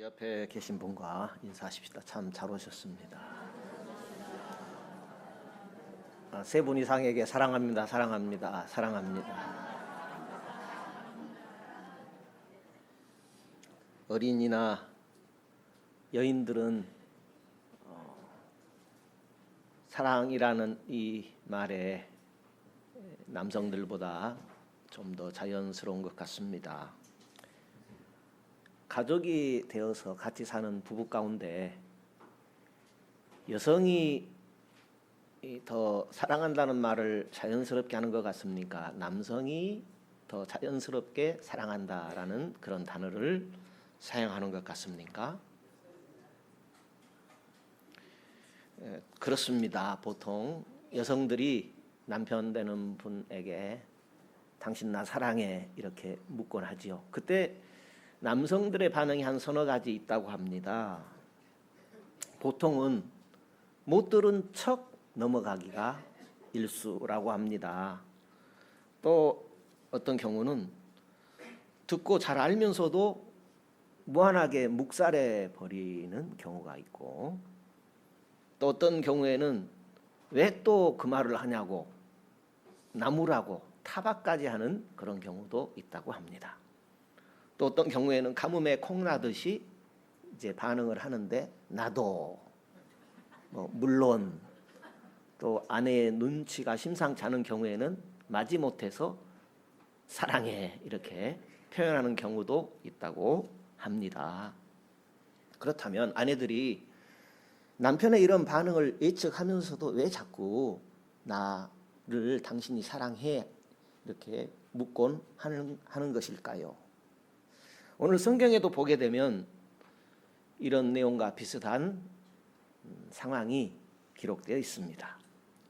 옆에 계신 분과 인사하십시다. 참 잘 오셨습니다. 세 분 이상에게 사랑합니다. 사랑합니다. 사랑합니다. 어린이나 여인들은 사랑이라는 이 말에 남성들보다 좀 더 자연스러운 것 같습니다. 가족이 되어서 같이 사는 부부 가운데 여성이 더 사랑한다는 말을 자연스럽게 하는 것 같습니까? 남성이 더 자연스럽게 사랑한다라는 그런 단어를 사용하는 것 같습니까? 그렇습니다. 보통 여성들이 남편 되는 분에게 당신 나 사랑해 이렇게 묻곤 하지요. 그때 남성들의 반응이 한 서너 가지 있다고 합니다. 보통은 못 들은 척 넘어가기가 일수라고 합니다. 또 어떤 경우는 듣고 잘 알면서도 무한하게 묵살해 버리는 경우가 있고, 또 어떤 경우에는 왜 또 그 말을 하냐고 나무라고 타박까지 하는 그런 경우도 있다고 합니다. 또 어떤 경우에는 가뭄에 콩나듯이 이제 반응을 하는데 나도 물론, 또 아내의 눈치가 심상치 않은 경우에는 마지못해서 사랑해 이렇게 표현하는 경우도 있다고 합니다. 그렇다면 아내들이 남편의 이런 반응을 예측하면서도 왜 자꾸 나를 당신이 사랑해 이렇게 묻곤 하는 것일까요? 오늘 성경에도 보게 되면 이런 내용과 비슷한 상황이 기록되어 있습니다.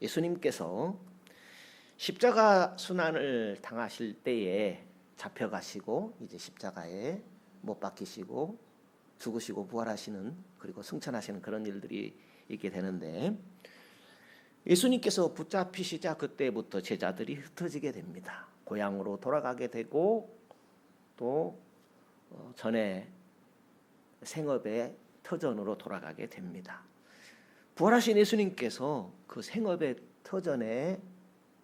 예수님께서 십자가 순환을 당하실 때에 잡혀가시고 이제 십자가에 못 박히시고 죽으시고 부활하시는, 그리고 승천하시는 그런 일들이 있게 되는데, 예수님께서 붙잡히시자 그때부터 제자들이 흩어지게 됩니다. 고향으로 돌아가게 되고 또 전에 생업의 터전으로 돌아가게 됩니다. 부활하신 예수님께서 그 생업의 터전에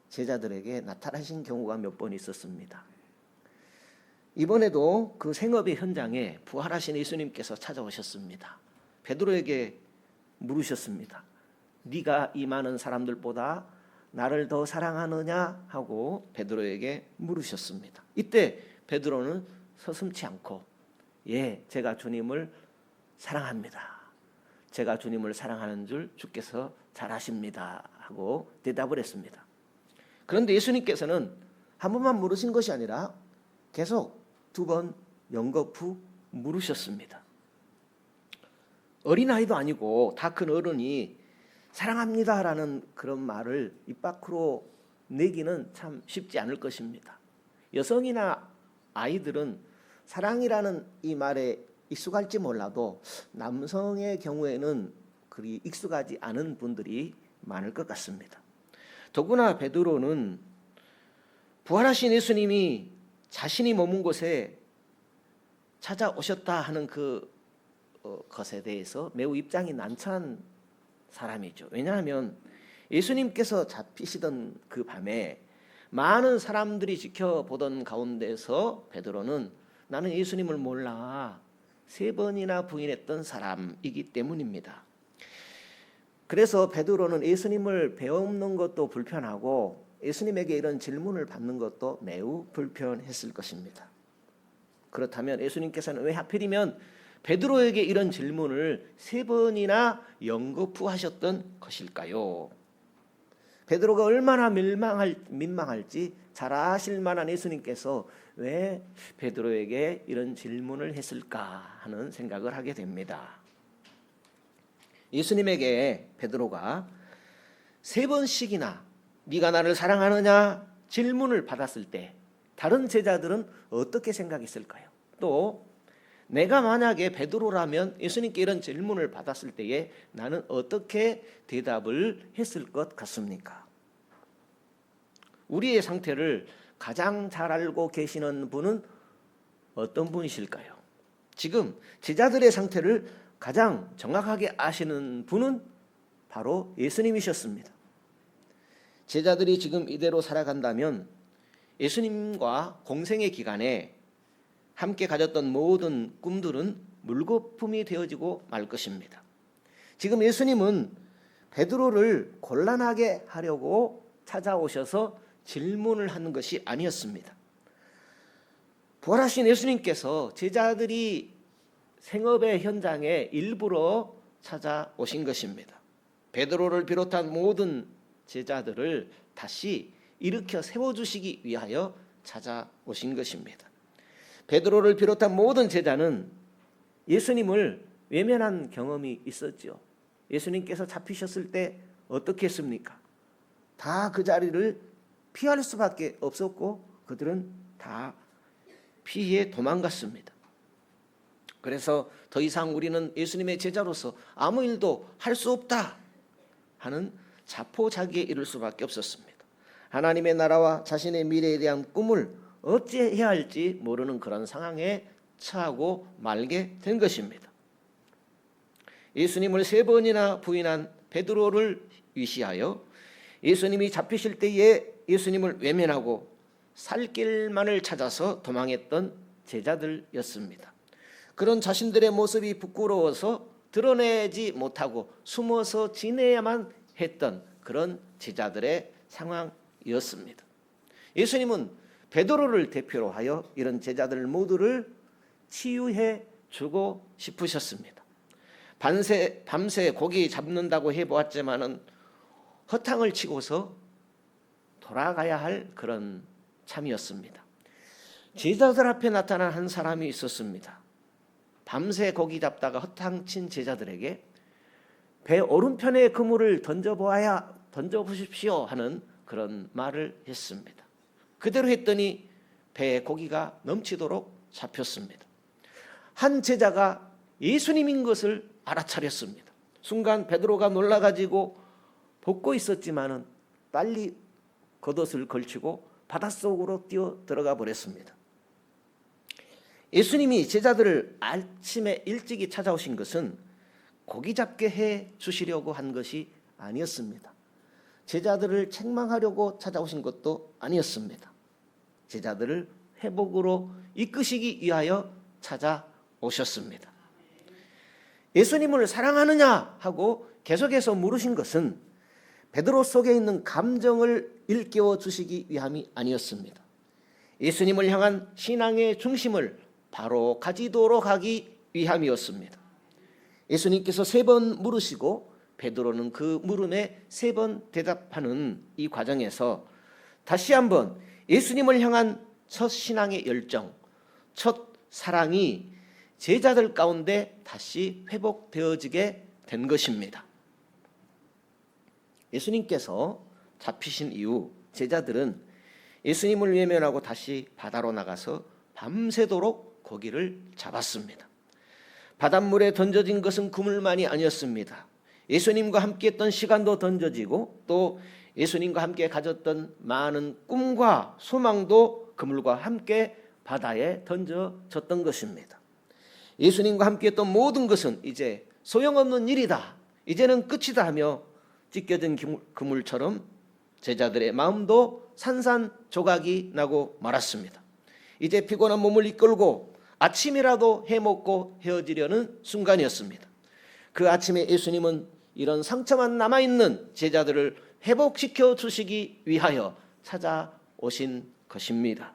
제자들에게 나타나신 경우가 몇 번 있었습니다. 이번에도 그 생업의 현장에 부활하신 예수님께서 찾아오셨습니다. 베드로에게 물으셨습니다. 네가 이 많은 사람들보다 나를 더 사랑하느냐 하고 베드로에게 물으셨습니다. 이때 베드로는 서슴지 않고 예, 제가 주님을 사랑합니다. 제가 주님을 사랑하는 줄 주께서 잘 아십니다 하고 대답을 했습니다. 그런데 예수님께서는 한 번만 물으신 것이 아니라 계속 두 번 연거푸 물으셨습니다. 어린아이도 아니고 다 큰 어른이 사랑합니다라는 그런 말을 입 밖으로 내기는 참 쉽지 않을 것입니다. 여성이나 아이들은 사랑이라는 이 말에 익숙할지 몰라도 남성의 경우에는 그리 익숙하지 않은 분들이 많을 것 같습니다. 더구나 베드로는 부활하신 예수님이 자신이 머문 곳에 찾아오셨다 하는 그 것에 대해서 매우 입장이 난처한 사람이죠. 왜냐하면 예수님께서 잡히시던 그 밤에 많은 사람들이 지켜보던 가운데서 베드로는 나는 예수님을 몰라 3번이나 부인했던 사람이기 때문입니다. 그래서 베드로는 예수님을 배우는 것도 불편하고 예수님에게 이런 질문을 받는 것도 매우 불편했을 것입니다. 그렇다면 예수님께서는 왜 하필이면 베드로에게 이런 질문을 3번이나 연거푸하셨던 것일까요? 베드로가 얼마나 민망할지 잘 아실 만한 예수님께서 왜 베드로에게 이런 질문을 했을까 하는 생각을 하게 됩니다. 예수님에게 베드로가 3번씩이나 네가 나를 사랑하느냐 질문을 받았을 때 다른 제자들은 어떻게 생각했을까요? 또 내가 만약에 베드로라면 예수님께 이런 질문을 받았을 때에 나는 어떻게 대답을 했을 것 같습니까? 우리의 상태를 가장 잘 알고 계시는 분은 어떤 분이실까요? 지금 제자들의 상태를 가장 정확하게 아시는 분은 바로 예수님이셨습니다. 제자들이 지금 이대로 살아간다면 예수님과 공생의 기간에 함께 가졌던 모든 꿈들은 물거품이 되어지고 말 것입니다. 지금 예수님은 베드로를 곤란하게 하려고 찾아오셔서 질문을 하는 것이 아니었습니다. 부활하신 예수님께서 제자들이 생업의 현장에 일부러 찾아오신 것입니다. 베드로를 비롯한 모든 제자들을 다시 일으켜 세워주시기 위하여 찾아오신 것입니다. 베드로를 비롯한 모든 제자는 예수님을 외면한 경험이 있었죠. 예수님께서 잡히셨을 때 어떻게 했습니까? 다 그 자리를 피할 수밖에 없었고 그들은 다 피해 도망갔습니다. 그래서 더 이상 우리는 예수님의 제자로서 아무 일도 할 수 없다 하는 자포자기에 이를 수밖에 없었습니다. 하나님의 나라와 자신의 미래에 대한 꿈을 어찌해야 할지 모르는 그런 상황에 처하고 말게 된 것입니다. 예수님을 3번이나 부인한 베드로를 위시하여 예수님이 잡히실 때에 예수님을 외면하고 살 길만을 찾아서 도망했던 제자들이었습니다. 그런 자신들의 모습이 부끄러워서 드러내지 못하고 숨어서 지내야만 했던 그런 제자들의 상황이었습니다. 예수님은 베드로를 대표로 하여 이런 제자들 모두를 치유해 주고 싶으셨습니다. 밤새 고기 잡는다고 해보았지만은 허탕을 치고서 돌아가야 할 그런 참이었습니다. 제자들 앞에 나타난 한 사람이 있었습니다. 밤새 고기 잡다가 허탕친 제자들에게 배 오른편에 그물을 던져보십시오 하는 그런 말을 했습니다. 그대로 했더니 배에 고기가 넘치도록 잡혔습니다. 한 제자가 예수님인 것을 알아차렸습니다. 순간 베드로가 놀라가지고 벗고 있었지만은 빨리 겉옷을 걸치고 바닷속으로 뛰어 들어가 버렸습니다. 예수님이 제자들을 아침에 일찍이 찾아오신 것은 고기 잡게 해 주시려고 한 것이 아니었습니다. 제자들을 책망하려고 찾아오신 것도 아니었습니다. 제자들을 회복으로 이끄시기 위하여 찾아오셨습니다. 예수님을 사랑하느냐 하고 계속해서 물으신 것은 베드로 속에 있는 감정을 일깨워 주시기 위함이 아니었습니다. 예수님을 향한 신앙의 중심을 바로 가지도록 하기 위함이었습니다. 예수님께서 3번 물으시고 베드로는 그 물음에 3번 대답하는 이 과정에서 다시 한번 예수님을 향한 첫 신앙의 열정, 첫 사랑이 제자들 가운데 다시 회복되어지게 된 것입니다. 예수님께서 잡히신 이후 제자들은 예수님을 외면하고 다시 바다로 나가서 밤새도록 고기를 잡았습니다. 바닷물에 던져진 것은 그물만이 아니었습니다. 예수님과 함께했던 시간도 던져지고 또 예수님과 함께 가졌던 많은 꿈과 소망도 그물과 함께 바다에 던져졌던 것입니다. 예수님과 함께했던 모든 것은 이제 소용없는 일이다, 이제는 끝이다 하며 찢겨진 그물처럼 제자들의 마음도 산산조각이 나고 말았습니다. 이제 피곤한 몸을 이끌고 아침이라도 해먹고 헤어지려는 순간이었습니다. 그 아침에 예수님은 이런 상처만 남아있는 제자들을 회복시켜 주시기 위하여 찾아오신 것입니다.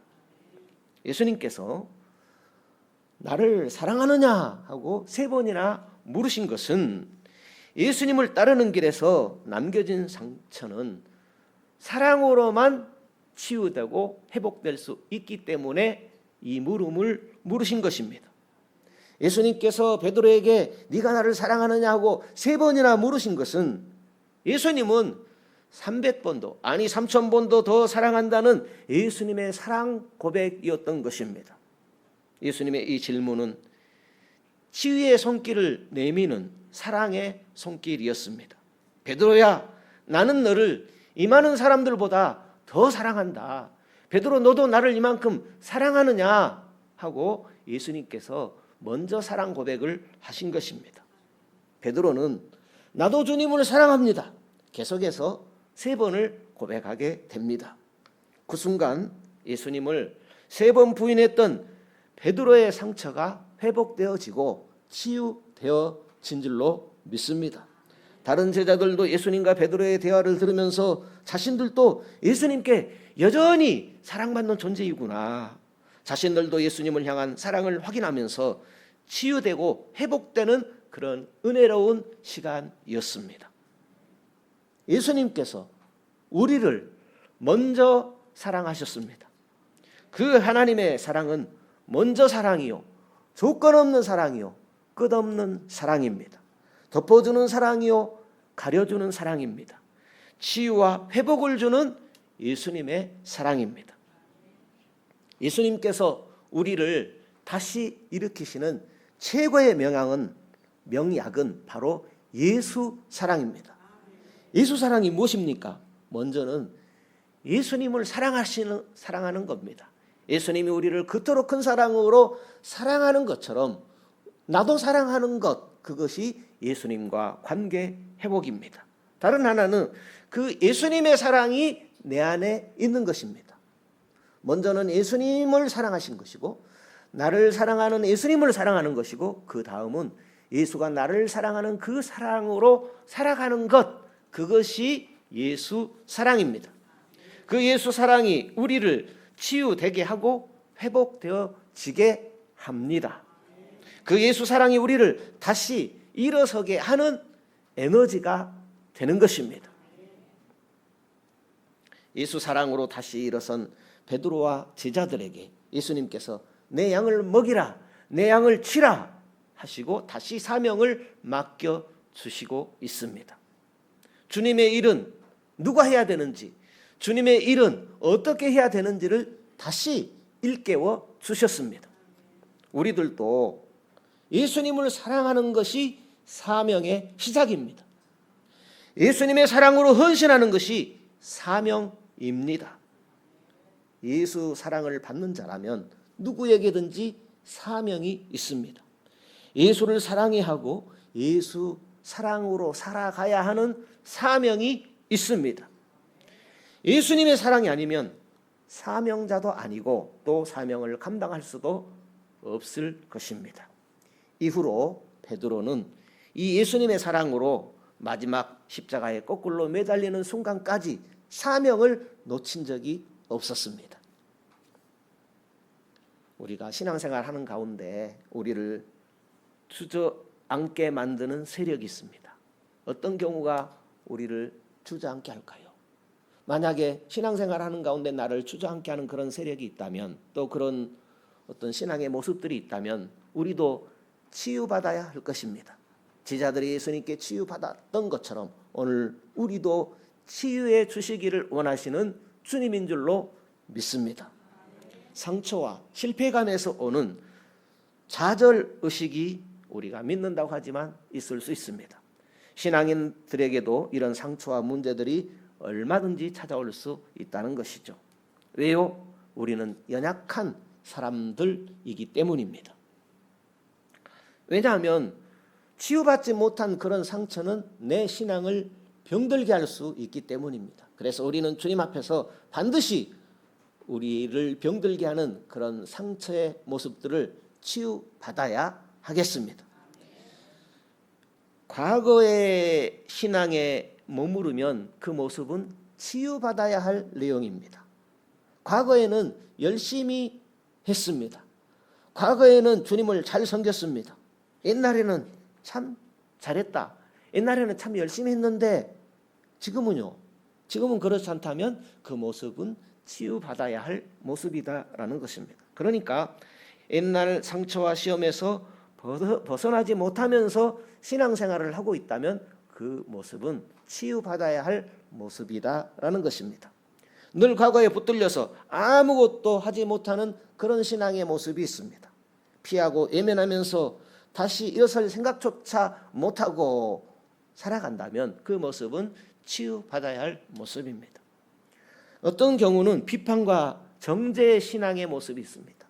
예수님께서 나를 사랑하느냐 하고 3번이나 물으신 것은 예수님을 따르는 길에서 남겨진 상처는 사랑으로만 치유되고 회복될 수 있기 때문에 이 물음을 물으신 것입니다. 예수님께서 베드로에게 네가 나를 사랑하느냐 하고 3번이나 물으신 것은 예수님은 300번도 아니 3000번도 더 사랑한다는 예수님의 사랑 고백이었던 것입니다. 예수님의 이 질문은 치유의 손길을 내미는 사랑의 손길이었습니다. 베드로야, 나는 너를 이 많은 사람들보다 더 사랑한다. 베드로, 너도 나를 이만큼 사랑하느냐 하고 예수님께서 먼저 사랑 고백을 하신 것입니다. 베드로는 나도 주님을 사랑합니다. 계속해서 3번을 고백하게 됩니다. 그 순간 예수님을 3번 부인했던 베드로의 상처가 회복되어지고 치유되어진 줄로 믿습니다. 다른 제자들도 예수님과 베드로의 대화를 들으면서 자신들도 예수님께 여전히 사랑받는 존재이구나, 자신들도 예수님을 향한 사랑을 확인하면서 치유되고 회복되는 그런 은혜로운 시간이었습니다. 예수님께서 우리를 먼저 사랑하셨습니다. 그 하나님의 사랑은 먼저 사랑이요, 조건 없는 사랑이요, 끝없는 사랑입니다. 덮어주는 사랑이요, 가려주는 사랑입니다. 치유와 회복을 주는 예수님의 사랑입니다. 예수님께서 우리를 다시 일으키시는 최고의 명약은 바로 예수 사랑입니다. 예수 사랑이 무엇입니까? 먼저는 예수님을 사랑하는 겁니다. 예수님이 우리를 그토록 큰 사랑으로 사랑하는 것처럼 나도 사랑하는 것, 그것이 예수님과 관계 회복입니다. 다른 하나는 그 예수님의 사랑이 내 안에 있는 것입니다. 먼저는 예수님을 사랑하신 것이고, 나를 사랑하는 예수님을 사랑하는 것이고, 그 다음은 예수가 나를 사랑하는 그 사랑으로 살아가는 것, 그것이 예수 사랑입니다. 그 예수 사랑이 우리를 치유되게 하고 회복되어지게 합니다. 그 예수 사랑이 우리를 다시 일어서게 하는 에너지가 되는 것입니다. 예수 사랑으로 다시 일어선 베드로와 제자들에게 예수님께서 내 양을 먹이라, 내 양을 치라 하시고 다시 사명을 맡겨주시고 있습니다. 주님의 일은 누가 해야 되는지, 주님의 일은 어떻게 해야 되는지를 다시 일깨워 주셨습니다. 우리들도 예수님을 사랑하는 것이 사명의 시작입니다. 예수님의 사랑으로 헌신하는 것이 사명입니다. 예수 사랑을 받는 자라면 누구에게든지 사명이 있습니다. 예수를 사랑해야 하고 예수 사랑으로 살아가야 하는 사명이 있습니다. 예수님의 사랑이 아니면 사명자도 아니고 또 사명을 감당할 수도 없을 것입니다. 이후로 베드로는 이 예수님의 사랑으로 마지막 십자가에 거꾸로 매달리는 순간까지 사명을 놓친 적이 없었습니다. 우리가 신앙생활 하는 가운데 우리를 주저앉게 만드는 세력이 있습니다. 어떤 경우가 우리를 주저앉게 할까요? 만약에 신앙생활 하는 가운데 나를 주저앉게 하는 그런 세력이 있다면, 또 그런 어떤 신앙의 모습들이 있다면 우리도 치유받아야 할 것입니다. 제자들이 예수님께 치유받았던 것처럼 오늘 우리도 치유해 주시기를 원하시는 주님인 줄로 믿습니다. 상처와 실패감에서 오는 좌절의식이 우리가 믿는다고 하지만 있을 수 있습니다. 신앙인들에게도 이런 상처와 문제들이 얼마든지 찾아올 수 있다는 것이죠. 왜요? 우리는 연약한 사람들이기 때문입니다. 왜냐하면 치유받지 못한 그런 상처는 내 신앙을 병들게 할 수 있기 때문입니다. 그래서 우리는 주님 앞에서 반드시 우리를 병들게 하는 그런 상처의 모습들을 치유받아야 하겠습니다. 과거의 신앙에 머무르면 그 모습은 치유받아야 할 내용입니다. 과거에는 열심히 했습니다. 과거에는 주님을 잘 섬겼습니다. 옛날에는 참 잘했다. 옛날에는 참 열심히 했는데 지금은요? 지금은 그렇지 않다면 그 모습은 치유받아야 할 모습이다라는 것입니다. 그러니까 옛날 상처와 시험에서 벗어나지 못하면서 신앙생활을 하고 있다면 그 모습은 치유받아야 할 모습이다라는 것입니다. 늘 과거에 붙들려서 아무것도 하지 못하는 그런 신앙의 모습이 있습니다. 피하고 외면하면서 다시 일어설 생각조차 못하고 살아간다면 그 모습은 치유받아야 할 모습입니다. 어떤 경우는 비판과 정죄의 신앙의 모습이 있습니다.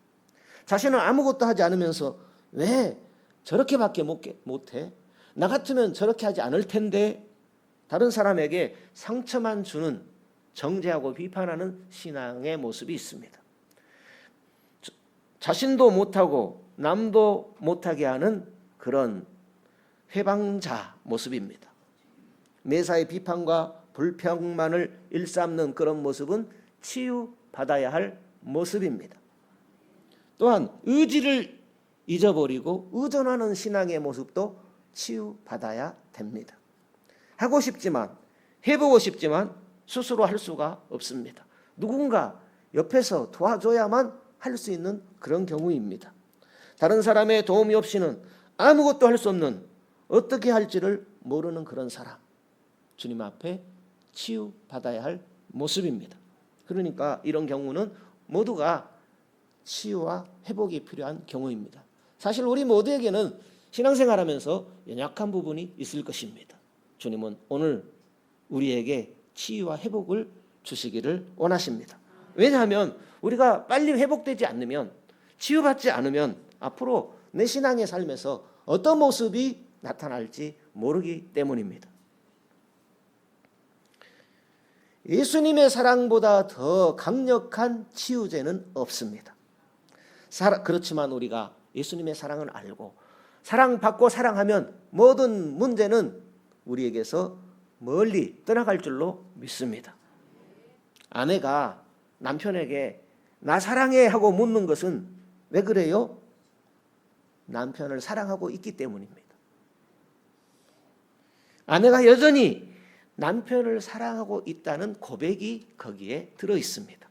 자신은 아무것도 하지 않으면서 왜 저렇게밖에 못해? 나 같으면 저렇게 하지 않을 텐데. 다른 사람에게 상처만 주는, 정죄하고 비판하는 신앙의 모습이 있습니다. 자신도 못하고 남도 못하게 하는 그런 회방자 모습입니다. 매사에 비판과 불평만을 일삼는 그런 모습은 치유받아야 할 모습입니다. 또한 의지를 잊어버리고 의존하는 신앙의 모습도 치유받아야 됩니다. 하고 싶지만, 해보고 싶지만 스스로 할 수가 없습니다. 누군가 옆에서 도와줘야만 할 수 있는 그런 경우입니다. 다른 사람의 도움이 없이는 아무것도 할 수 없는, 어떻게 할지를 모르는 그런 사람, 주님 앞에 치유받아야 할 모습입니다. 그러니까 이런 경우는 모두가 치유와 회복이 필요한 경우입니다. 사실 우리 모두에게는 신앙생활하면서 연약한 부분이 있을 것입니다. 주님은 오늘 우리에게 치유와 회복을 주시기를 원하십니다. 왜냐하면 우리가 빨리 회복되지 않으면, 치유받지 않으면 앞으로 내 신앙의 삶에서 어떤 모습이 나타날지 모르기 때문입니다. 예수님의 사랑보다 더 강력한 치유제는 없습니다. 그렇지만 우리가 예수님의 사랑을 알고 사랑받고 사랑하면 모든 문제는 우리에게서 멀리 떠나갈 줄로 믿습니다. 아내가 남편에게 나 사랑해 하고 묻는 것은 왜 그래요? 남편을 사랑하고 있기 때문입니다. 아내가 여전히 남편을 사랑하고 있다는 고백이 거기에 들어 있습니다.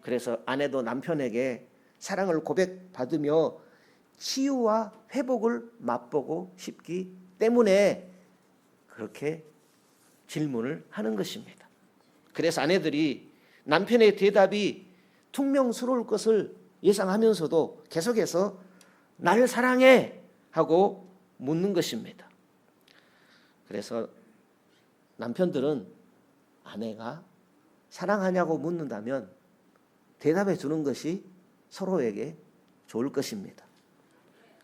그래서 아내도 남편에게 사랑을 고백받으며 치유와 회복을 맛보고 싶기 때문에 그렇게 질문을 하는 것입니다. 그래서 아내들이 남편의 대답이 퉁명스러울 것을 예상하면서도 계속해서 나를 사랑해 하고 묻는 것입니다. 그래서 남편들은 아내가 사랑하냐고 묻는다면 대답해 주는 것이 서로에게 좋을 것입니다.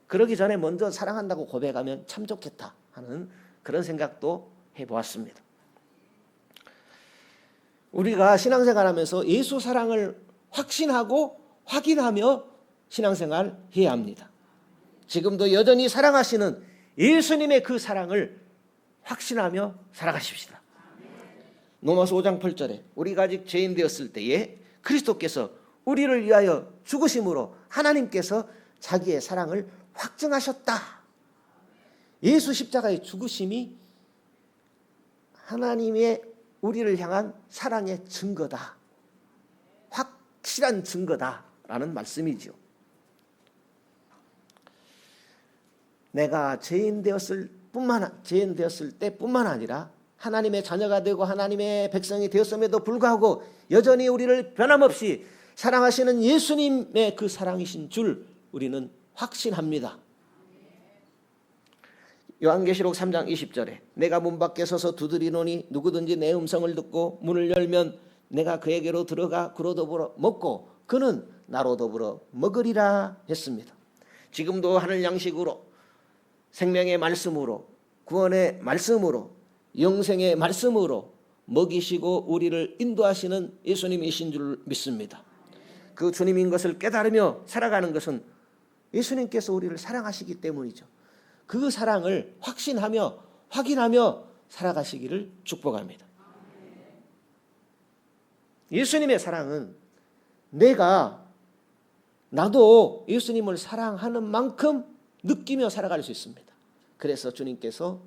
그러기 전에 먼저 사랑한다고 고백하면 참 좋겠다 하는 그런 생각도 해보았습니다. 우리가 신앙생활하면서 예수 사랑을 확신하고 확인하며 신앙생활 해야 합니다. 지금도 여전히 사랑하시는 예수님의 그 사랑을 확신하며 살아가십시다. 로마서 5장 8절에 우리가 아직 죄인 되었을 때에 그리스도께서 우리를 위하여 죽으심으로 하나님께서 자기의 사랑을 확증하셨다. 예수 십자가의 죽으심이 하나님의 우리를 향한 사랑의 증거다. 확실한 증거다라는 말씀이죠. 내가 죄인 되었을 때뿐만 아니라 하나님의 자녀가 되고 하나님의 백성이 되었음에도 불구하고 여전히 우리를 변함없이 사랑하시는 예수님의 그 사랑이신 줄 우리는 확신합니다. 요한계시록 3장 20절에 내가 문 밖에 서서 두드리노니 누구든지 내 음성을 듣고 문을 열면 내가 그에게로 들어가 그로 더불어 먹고 그는 나로 더불어 먹으리라 했습니다. 지금도 하늘 양식으로 생명의 말씀으로 구원의 말씀으로 영생의 말씀으로 먹이시고 우리를 인도하시는 예수님이신 줄 믿습니다. 그 주님인 것을 깨달으며 살아가는 것은 예수님께서 우리를 사랑하시기 때문이죠. 그 사랑을 확신하며 확인하며 살아가시기를 축복합니다. 예수님의 사랑은 나도 예수님을 사랑하는 만큼 느끼며 살아갈 수 있습니다. 그래서 주님께서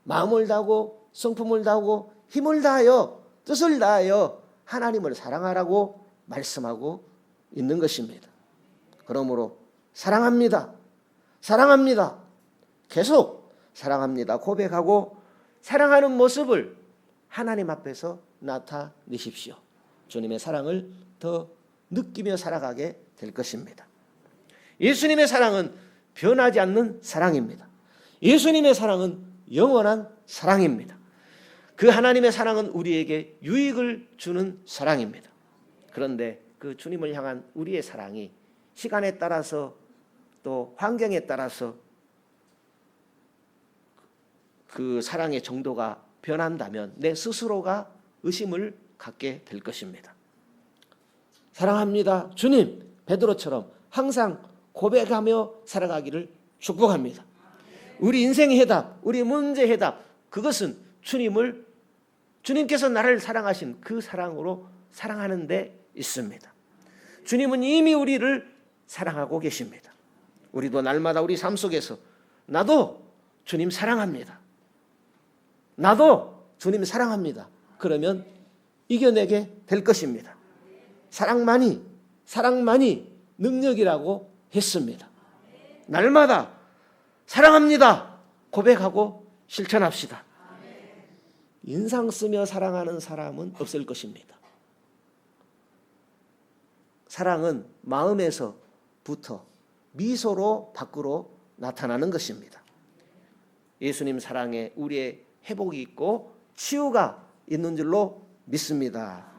마음을 다하고 성품을 다하고 힘을 다하여 뜻을 다하여 하나님을 사랑하라고 말씀하고 있는 것입니다. 그러므로 사랑합니다. 계속 사랑합니다. 고백하고 사랑하는 모습을 하나님 앞에서 나타내십시오. 주님의 사랑을 더 느끼며 살아가게 될 것입니다. 예수님의 사랑은 변하지 않는 사랑입니다. 예수님의 사랑은 영원한 사랑입니다. 그 하나님의 사랑은 우리에게 유익을 주는 사랑입니다. 그런데 그 주님을 향한 우리의 사랑이 시간에 따라서 또 환경에 따라서 그 사랑의 정도가 변한다면 내 스스로가 의심을 갖게 될 것입니다. 사랑합니다. 주님, 베드로처럼 항상 고백하며 살아가기를 축복합니다. 우리 인생의 해답, 우리 문제의 해답, 그것은 주님께서 나를 사랑하신 그 사랑으로 사랑하는 데 있습니다. 주님은 이미 우리를 사랑하고 계십니다. 우리도 날마다 우리 삶 속에서 나도 주님 사랑합니다. 나도 주님 사랑합니다. 그러면 이겨내게 될 것입니다. 사랑만이 능력이라고 했습니다. 날마다 사랑합니다. 고백하고 실천합시다. 인상 쓰며 사랑하는 사람은 없을 것입니다. 사랑은 마음에서부터 미소로 밖으로 나타나는 것입니다. 예수님 사랑에 우리의 회복이 있고 치유가 있는 줄로 믿습니다.